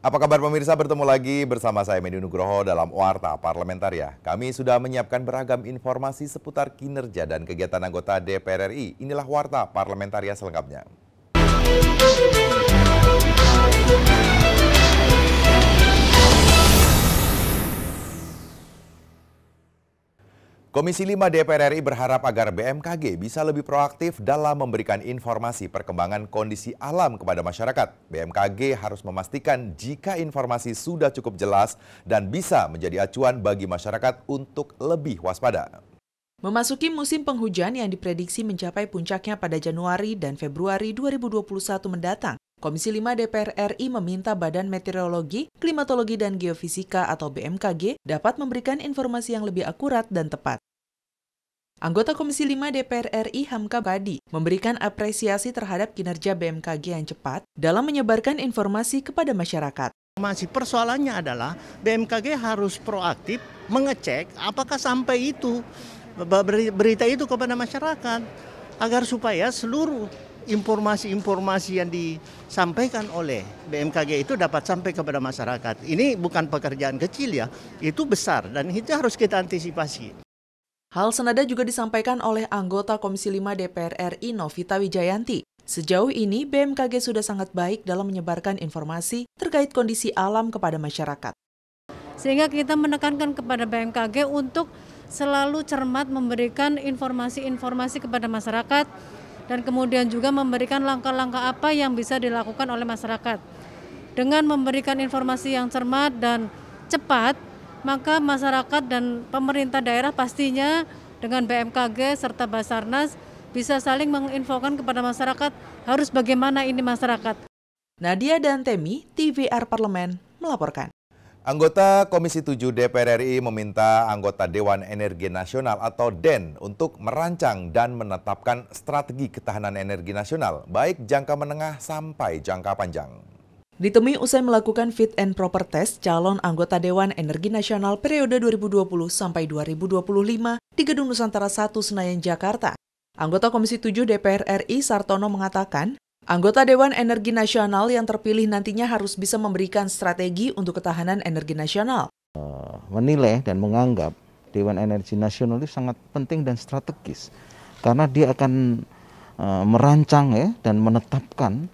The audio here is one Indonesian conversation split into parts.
Apa kabar pemirsa, bertemu lagi bersama saya Medi Nugroho dalam Warta Parlamentaria. Kami sudah menyiapkan beragam informasi seputar kinerja dan kegiatan anggota DPR RI. Inilah Warta Parlamentaria selengkapnya. Komisi 5 DPR RI berharap agar BMKG bisa lebih proaktif dalam memberikan informasi perkembangan kondisi alam kepada masyarakat. BMKG harus memastikan jika informasi sudah cukup jelas dan bisa menjadi acuan bagi masyarakat untuk lebih waspada. Memasuki musim penghujan yang diprediksi mencapai puncaknya pada Januari dan Februari 2021 mendatang, Komisi 5 DPR RI meminta Badan Meteorologi, Klimatologi dan Geofisika atau BMKG dapat memberikan informasi yang lebih akurat dan tepat. Anggota Komisi 5 DPR RI Hamka Badi memberikan apresiasi terhadap kinerja BMKG yang cepat dalam menyebarkan informasi kepada masyarakat. Masih persoalannya adalah BMKG harus proaktif mengecek apakah sampai itu berita itu kepada masyarakat agar supaya seluruh informasi-informasi yang disampaikan oleh BMKG itu dapat sampai kepada masyarakat. Ini bukan pekerjaan kecil ya, itu besar dan itu harus kita antisipasi. Hal senada juga disampaikan oleh anggota Komisi 5 DPR RI Novita Wijayanti. Sejauh ini BMKG sudah sangat baik dalam menyebarkan informasi terkait kondisi alam kepada masyarakat. Sehingga kita menekankan kepada BMKG untuk selalu cermat memberikan informasi-informasi kepada masyarakat dan kemudian juga memberikan langkah-langkah apa yang bisa dilakukan oleh masyarakat. Dengan memberikan informasi yang cermat dan cepat, maka masyarakat dan pemerintah daerah pastinya dengan BMKG serta Basarnas bisa saling menginfokan kepada masyarakat harus bagaimana ini masyarakat. Nadia dan Temi, TVR Parlemen, melaporkan. Anggota Komisi 7 DPR RI meminta anggota Dewan Energi Nasional atau DEN untuk merancang dan menetapkan strategi ketahanan energi nasional, baik jangka menengah sampai jangka panjang. Ditemui usai melakukan fit and proper test calon anggota Dewan Energi Nasional periode 2020 sampai 2025 di Gedung Nusantara 1 Senayan, Jakarta. Anggota Komisi 7 DPR RI Sartono mengatakan, anggota Dewan Energi Nasional yang terpilih nantinya harus bisa memberikan strategi untuk ketahanan energi nasional. Menilai dan menganggap Dewan Energi Nasional itu sangat penting dan strategis karena dia akan merancang dan menetapkan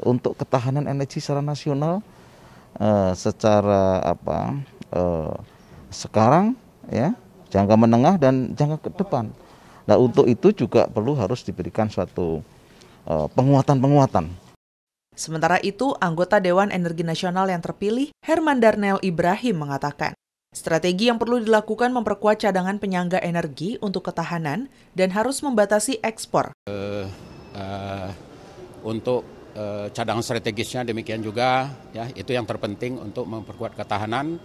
untuk ketahanan energi secara nasional sekarang ya, jangka menengah dan jangka ke depan. Nah, untuk itu juga harus diberikan suatu penguatan. Sementara itu, anggota Dewan Energi Nasional yang terpilih, Herman Darnel Ibrahim mengatakan, strategi yang perlu dilakukan memperkuat cadangan penyangga energi untuk ketahanan dan harus membatasi ekspor. Untuk cadangan strategisnya demikian juga, ya itu yang terpenting untuk memperkuat ketahanan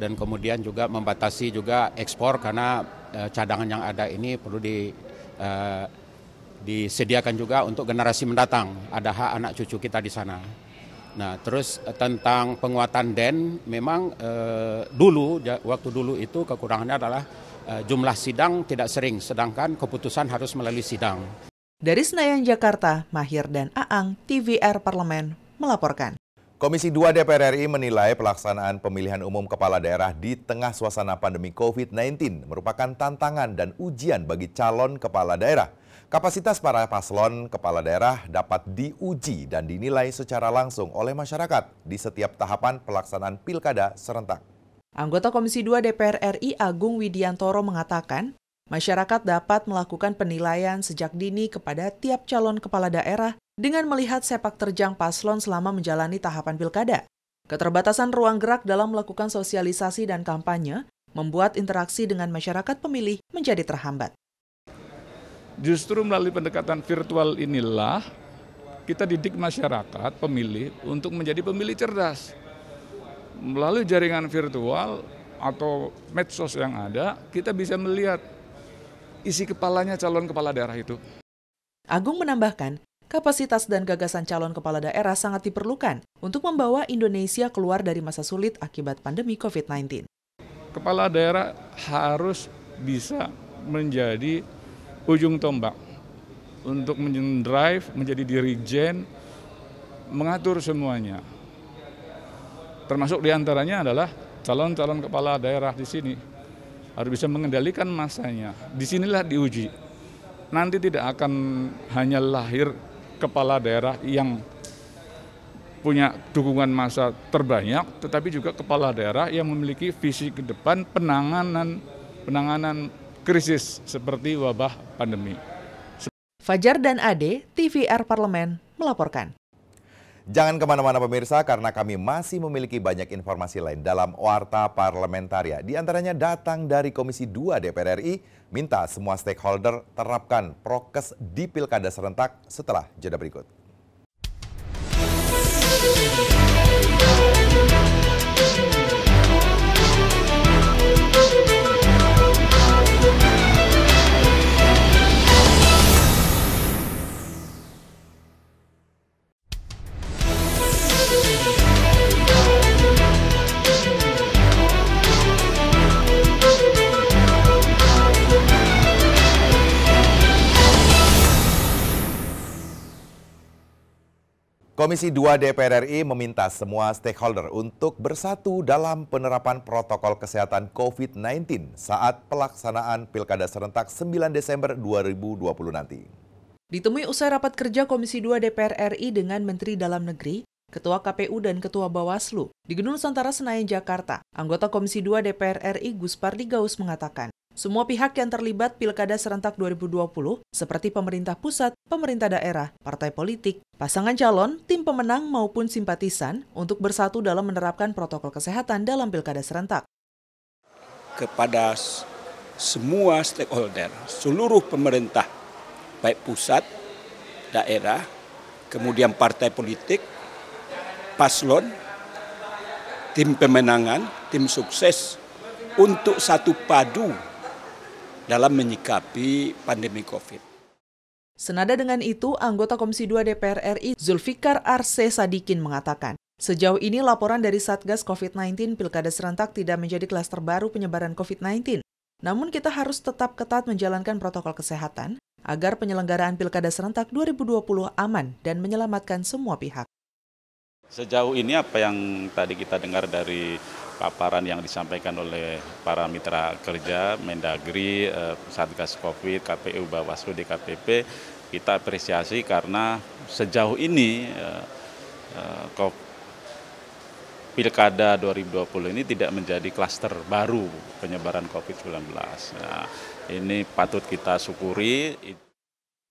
dan kemudian juga membatasi juga ekspor karena cadangan yang ada ini perlu disediakan juga untuk generasi mendatang, ada hak anak cucu kita di sana. Nah, terus tentang penguatan DEN, memang waktu dulu itu kekurangannya adalah jumlah sidang tidak sering, sedangkan keputusan harus melalui sidang. Dari Senayan, Jakarta, Mahir dan Aang, TVR Parlemen, melaporkan. Komisi 2 DPR RI menilai pelaksanaan pemilihan umum kepala daerah di tengah suasana pandemi COVID-19 merupakan tantangan dan ujian bagi calon kepala daerah. Kapasitas para paslon kepala daerah dapat diuji dan dinilai secara langsung oleh masyarakat di setiap tahapan pelaksanaan pilkada serentak. Anggota Komisi 2 DPR RI Agung Widiantoro mengatakan, masyarakat dapat melakukan penilaian sejak dini kepada tiap calon kepala daerah dengan melihat sepak terjang paslon selama menjalani tahapan pilkada. Keterbatasan ruang gerak dalam melakukan sosialisasi dan kampanye membuat interaksi dengan masyarakat pemilih menjadi terhambat. Justru melalui pendekatan virtual inilah kita didik masyarakat pemilih untuk menjadi pemilih cerdas. Melalui jaringan virtual atau medsos yang ada, kita bisa melihat isi kepalanya calon kepala daerah itu. Agung menambahkan, kapasitas dan gagasan calon kepala daerah sangat diperlukan untuk membawa Indonesia keluar dari masa sulit akibat pandemi COVID-19. Kepala daerah harus bisa menjadi ujung tombak untuk mendrive, menjadi dirijen, mengatur semuanya. Termasuk diantaranya adalah calon-calon kepala daerah di sini harus bisa mengendalikan masanya. Disinilah diuji. Nanti tidak akan hanya lahir kepala daerah yang punya dukungan massa terbanyak, tetapi juga kepala daerah yang memiliki visi ke depan penanganan krisis seperti wabah pandemi. Fajar dan Ade, TVR Parlemen, melaporkan. Jangan kemana-mana pemirsa, karena kami masih memiliki banyak informasi lain dalam Warta Parlamentaria. Di antaranya datang dari Komisi 2 DPR RI, minta semua stakeholder terapkan prokes di pilkada serentak setelah jeda berikut. Komisi 2 DPR RI meminta semua stakeholder untuk bersatu dalam penerapan protokol kesehatan COVID-19 saat pelaksanaan Pilkada Serentak 9 Desember 2020 nanti. Ditemui usai rapat kerja Komisi 2 DPR RI dengan Menteri Dalam Negeri, Ketua KPU dan Ketua Bawaslu di Gedung Nusantara Senayan, Jakarta, anggota Komisi 2 DPR RI Gus Pardi Gaus mengatakan, semua pihak yang terlibat Pilkada Serentak 2020 seperti pemerintah pusat, pemerintah daerah, partai politik, pasangan calon, tim pemenang maupun simpatisan untuk bersatu dalam menerapkan protokol kesehatan dalam Pilkada Serentak. Kepada semua stakeholder, seluruh pemerintah, baik pusat, daerah, kemudian partai politik, paslon, tim pemenangan, tim sukses untuk satu padu dalam menyikapi pandemi COVID. Senada dengan itu, anggota Komisi 2 DPR RI Zulfikar Arse Sadikin mengatakan, sejauh ini laporan dari Satgas COVID-19 Pilkada Serentak tidak menjadi klaster baru penyebaran COVID-19. Namun kita harus tetap ketat menjalankan protokol kesehatan agar penyelenggaraan Pilkada Serentak 2020 aman dan menyelamatkan semua pihak. Sejauh ini apa yang tadi kita dengar dari paparan yang disampaikan oleh para mitra kerja, Mendagri, Satgas Covid, KPU, Bawaslu, DKPP, kita apresiasi karena sejauh ini Pilkada 2020 ini tidak menjadi klaster baru penyebaran COVID-19. Nah, ini patut kita syukuri.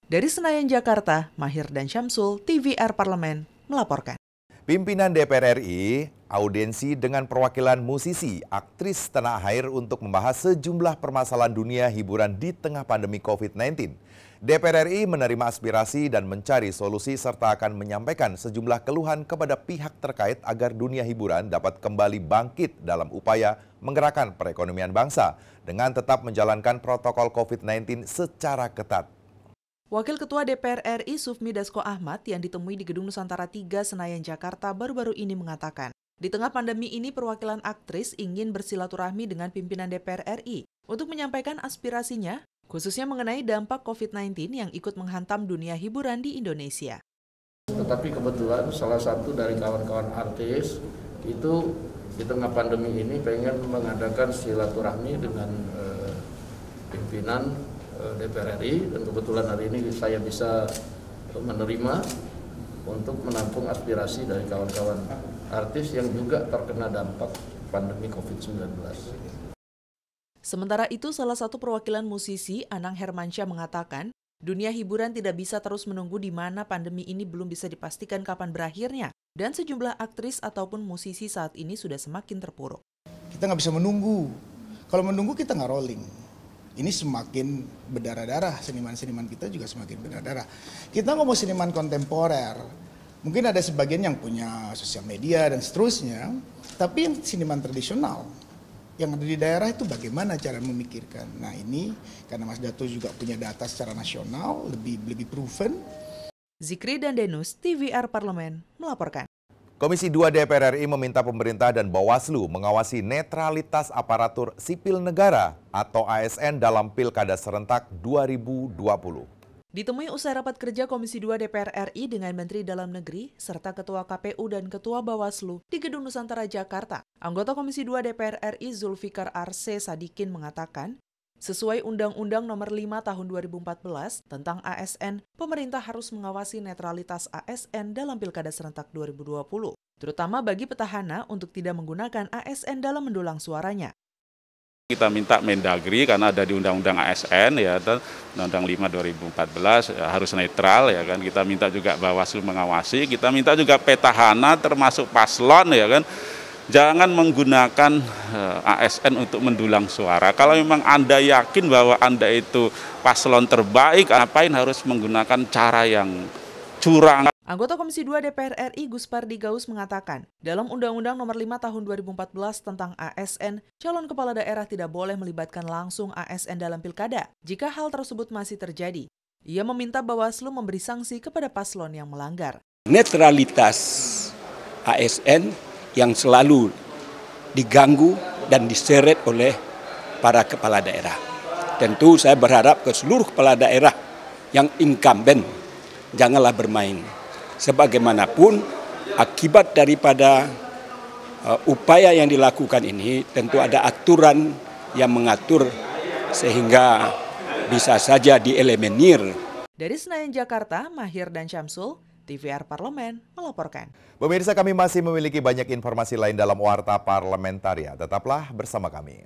Dari Senayan, Jakarta, Mahir dan Syamsul, TVR Parlemen, melaporkan. Pimpinan DPR RI audiensi dengan perwakilan musisi, aktris tanah air untuk membahas sejumlah permasalahan dunia hiburan di tengah pandemi COVID-19. DPR RI menerima aspirasi dan mencari solusi serta akan menyampaikan sejumlah keluhan kepada pihak terkait agar dunia hiburan dapat kembali bangkit dalam upaya menggerakkan perekonomian bangsa dengan tetap menjalankan protokol COVID-19 secara ketat. Wakil Ketua DPR RI Sufmi Dasko Ahmad yang ditemui di Gedung Nusantara 3 Senayan, Jakarta baru-baru ini mengatakan, di tengah pandemi ini perwakilan aktris ingin bersilaturahmi dengan pimpinan DPR RI untuk menyampaikan aspirasinya, khususnya mengenai dampak COVID-19 yang ikut menghantam dunia hiburan di Indonesia. Tetapi kebetulan salah satu dari kawan-kawan artis itu di tengah pandemi ini pengen mengadakan silaturahmi dengan pimpinan DPR RI, dan kebetulan hari ini saya bisa menerima untuk menampung aspirasi dari kawan-kawan artis yang juga terkena dampak pandemi COVID-19. Sementara itu, salah satu perwakilan musisi, Anang Hermansyah, mengatakan, dunia hiburan tidak bisa terus menunggu di mana pandemi ini belum bisa dipastikan kapan berakhirnya, dan sejumlah aktris ataupun musisi saat ini sudah semakin terpuruk. Kita nggak bisa menunggu. Kalau menunggu kita nggak rolling. Ini semakin berdarah-darah, seniman-seniman kita juga semakin berdarah-darah. Kita ngomong seniman kontemporer, mungkin ada sebagian yang punya sosial media dan seterusnya, tapi yang seniman tradisional, yang ada di daerah itu bagaimana cara memikirkan. Nah ini, karena Mas Dato juga punya data secara nasional, lebih proven. Zikri dan Denus, TVR Parlemen, melaporkan. Komisi 2 DPR RI meminta pemerintah dan Bawaslu mengawasi netralitas aparatur sipil negara atau ASN dalam Pilkada Serentak 2020. Ditemui usai rapat kerja Komisi 2 DPR RI dengan Menteri Dalam Negeri serta Ketua KPU dan Ketua Bawaslu di Gedung Nusantara Jakarta, anggota Komisi 2 DPR RI Zulfikar Arse Sadikin mengatakan, sesuai Undang-Undang Nomor 5 Tahun 2014 tentang ASN, pemerintah harus mengawasi netralitas ASN dalam Pilkada Serentak 2020, terutama bagi petahana untuk tidak menggunakan ASN dalam mendulang suaranya. Kita minta Mendagri karena ada di Undang-Undang ASN ya, Undang-Undang 5 2014 ya, harus netral ya kan. Kita minta juga Bawaslu mengawasi, kita minta juga petahana termasuk paslon ya kan. Jangan menggunakan ASN untuk mendulang suara. Kalau memang Anda yakin bahwa Anda itu paslon terbaik, ngapain harus menggunakan cara yang curang? Anggota Komisi 2 DPR RI Guspardi Gaus mengatakan, dalam Undang-Undang Nomor 5 Tahun 2014 tentang ASN, calon kepala daerah tidak boleh melibatkan langsung ASN dalam pilkada jika hal tersebut masih terjadi. Ia meminta Bawaslu memberi sanksi kepada paslon yang melanggar. Netralitas ASN yang selalu diganggu dan diseret oleh para kepala daerah. Tentu saya berharap ke seluruh kepala daerah yang incumbent, janganlah bermain. Sebagaimanapun akibat daripada upaya yang dilakukan ini tentu ada aturan yang mengatur sehingga bisa saja dieliminir. Dari Senayan, Jakarta, Mahir dan Syamsul, TVR Parlemen melaporkan. Pemirsa, kami masih memiliki banyak informasi lain dalam Warta Parlamentaria. Tetaplah bersama kami.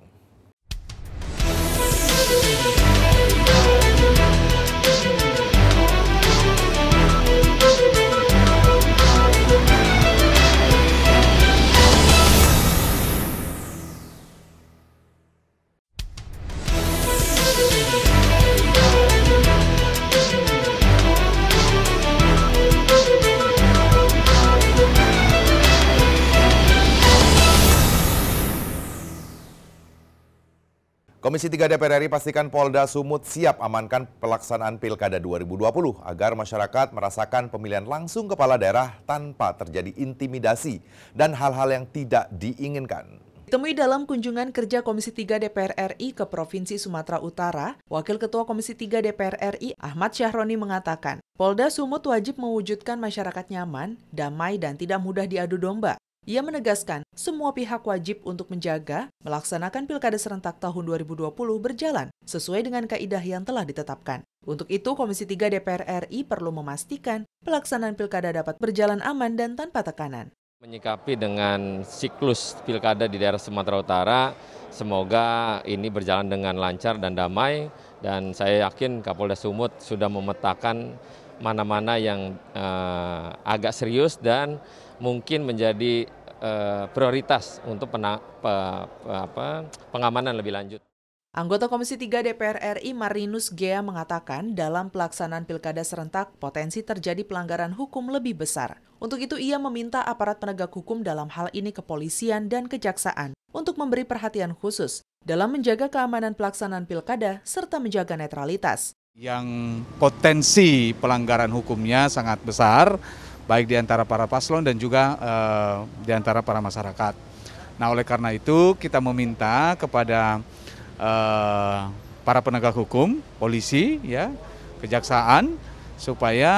Komisi 3 DPR RI pastikan Polda Sumut siap amankan pelaksanaan Pilkada 2020 agar masyarakat merasakan pemilihan langsung kepala daerah tanpa terjadi intimidasi dan hal-hal yang tidak diinginkan. Ditemui dalam kunjungan kerja Komisi 3 DPR RI ke Provinsi Sumatera Utara, Wakil Ketua Komisi 3 DPR RI Ahmad Syahroni mengatakan, Polda Sumut wajib mewujudkan masyarakat nyaman, damai, dan tidak mudah diadu domba. Ia menegaskan, semua pihak wajib untuk menjaga, melaksanakan Pilkada Serentak tahun 2020 berjalan sesuai dengan kaidah yang telah ditetapkan. Untuk itu, Komisi 3 DPR RI perlu memastikan pelaksanaan Pilkada dapat berjalan aman dan tanpa tekanan. Menyikapi dengan siklus Pilkada di daerah Sumatera Utara, semoga ini berjalan dengan lancar dan damai, dan saya yakin Kapolda Sumut sudah memetakan mana-mana yang agak serius dan mungkin menjadi prioritas untuk pengamanan lebih lanjut. Anggota Komisi 3 DPR RI Marinus Gea mengatakan dalam pelaksanaan Pilkada Serentak potensi terjadi pelanggaran hukum lebih besar. Untuk itu ia meminta aparat penegak hukum dalam hal ini kepolisian dan kejaksaan untuk memberi perhatian khusus dalam menjaga keamanan pelaksanaan Pilkada serta menjaga netralitas. Yang potensi pelanggaran hukumnya sangat besar, baik di antara para paslon dan juga di antara para masyarakat. Nah, oleh karena itu kita meminta kepada para penegak hukum, polisi, ya, kejaksaan, supaya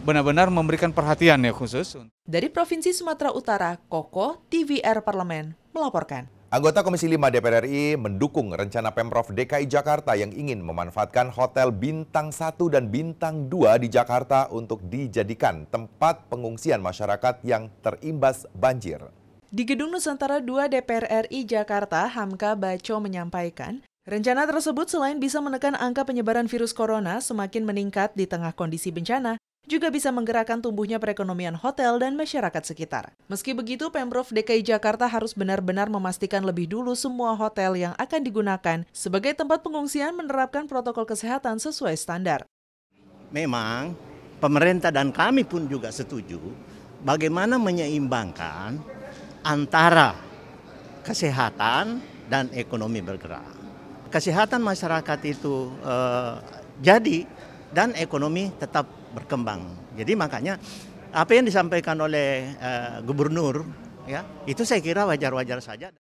benar-benar memberikan perhatian ya khusus. Dari Provinsi Sumatera Utara, Koko, TVR Parlemen melaporkan. Anggota Komisi 5 DPR RI mendukung rencana Pemprov DKI Jakarta yang ingin memanfaatkan Hotel Bintang 1 dan Bintang 2 di Jakarta untuk dijadikan tempat pengungsian masyarakat yang terimbas banjir. Di Gedung Nusantara 2 DPR RI Jakarta, Hamka Baco menyampaikan, rencana tersebut selain bisa menekan angka penyebaran virus corona semakin meningkat di tengah kondisi bencana, juga bisa menggerakkan tumbuhnya perekonomian hotel dan masyarakat sekitar. Meski begitu, Pemprov DKI Jakarta harus benar-benar memastikan lebih dulu semua hotel yang akan digunakan sebagai tempat pengungsian menerapkan protokol kesehatan sesuai standar. Memang pemerintah dan kami pun juga setuju bagaimana menyeimbangkan antara kesehatan dan ekonomi bergerak. Kesehatan masyarakat itu jadi dan ekonomi tetap berkembang. Jadi makanya apa yang disampaikan oleh gubernur ya, itu saya kira wajar-wajar saja.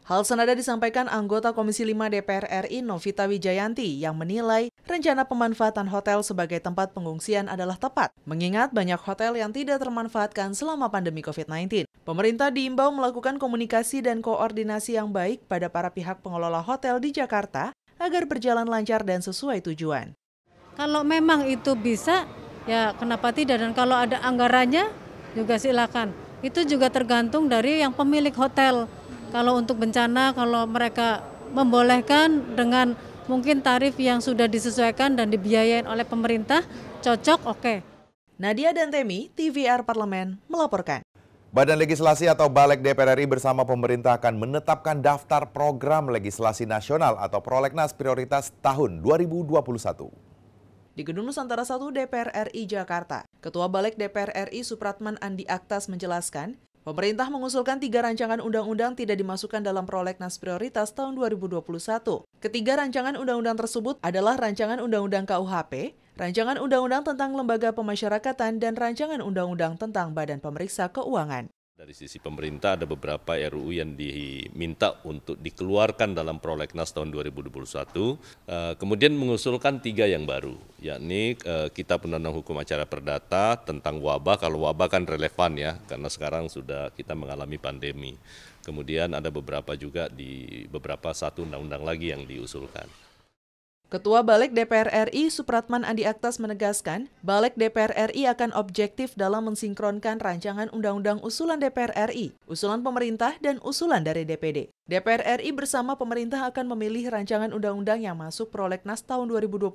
Hal senada disampaikan anggota Komisi 5 DPR RI Novita Wijayanti yang menilai rencana pemanfaatan hotel sebagai tempat pengungsian adalah tepat, mengingat banyak hotel yang tidak termanfaatkan selama pandemi COVID-19. Pemerintah diimbau melakukan komunikasi dan koordinasi yang baik pada para pihak pengelola hotel di Jakarta agar berjalan lancar dan sesuai tujuan. Kalau memang itu bisa, ya kenapa tidak? Dan kalau ada anggarannya, juga silakan. Itu juga tergantung dari yang pemilik hotel. Kalau untuk bencana, kalau mereka membolehkan dengan mungkin tarif yang sudah disesuaikan dan dibiayain oleh pemerintah, cocok, oke. Nadia Dantemi, TVR Parlemen, melaporkan. Badan Legislasi atau Balek DPR RI bersama pemerintah akan menetapkan daftar program legislasi nasional atau prolegnas prioritas tahun 2021. Di Gedung Nusantara 1 DPR RI Jakarta, Ketua Balek DPR RI Supratman Andi Aktas menjelaskan, pemerintah mengusulkan 3 rancangan undang-undang tidak dimasukkan dalam prolegnas prioritas tahun 2021. Ketiga rancangan undang-undang tersebut adalah rancangan undang-undang KUHP, rancangan undang-undang tentang lembaga pemasyarakatan, dan rancangan undang-undang tentang Badan Pemeriksa Keuangan. Dari sisi pemerintah ada beberapa RUU yang diminta untuk dikeluarkan dalam prolegnas tahun 2021, kemudian mengusulkan 3 yang baru, yakni Kitab Undang-Undang Hukum Acara Perdata tentang wabah. Kalau wabah kan relevan ya, karena sekarang sudah kita mengalami pandemi. Kemudian ada beberapa juga di beberapa satu undang-undang lagi yang diusulkan. Ketua Balek DPR RI Supratman Andi Aktas menegaskan, Balek DPR RI akan objektif dalam mensinkronkan rancangan undang-undang usulan DPR RI, usulan pemerintah, dan usulan dari DPD. DPR RI bersama pemerintah akan memilih rancangan undang-undang yang masuk prolegnas tahun 2021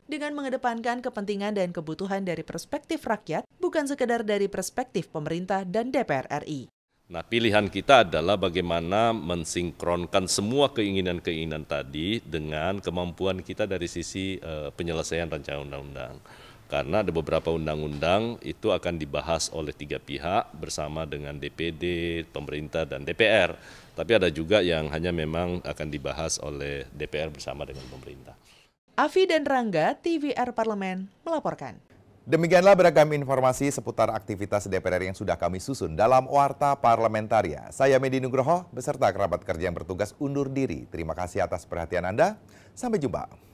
dengan mengedepankan kepentingan dan kebutuhan dari perspektif rakyat, bukan sekedar dari perspektif pemerintah dan DPR RI. Nah, pilihan kita adalah bagaimana mensinkronkan semua keinginan-keinginan tadi dengan kemampuan kita dari sisi penyelesaian rancangan undang-undang. Karena ada beberapa undang-undang itu akan dibahas oleh 3 pihak bersama dengan DPD, pemerintah, dan DPR. Tapi ada juga yang hanya memang akan dibahas oleh DPR bersama dengan pemerintah. Afi dan Rangga, TVR Parlemen, melaporkan. Demikianlah beragam informasi seputar aktivitas DPR RI yang sudah kami susun dalam Warta Parlamentaria. Saya Medi Nugroho beserta kerabat kerja yang bertugas undur diri. Terima kasih atas perhatian Anda. Sampai jumpa.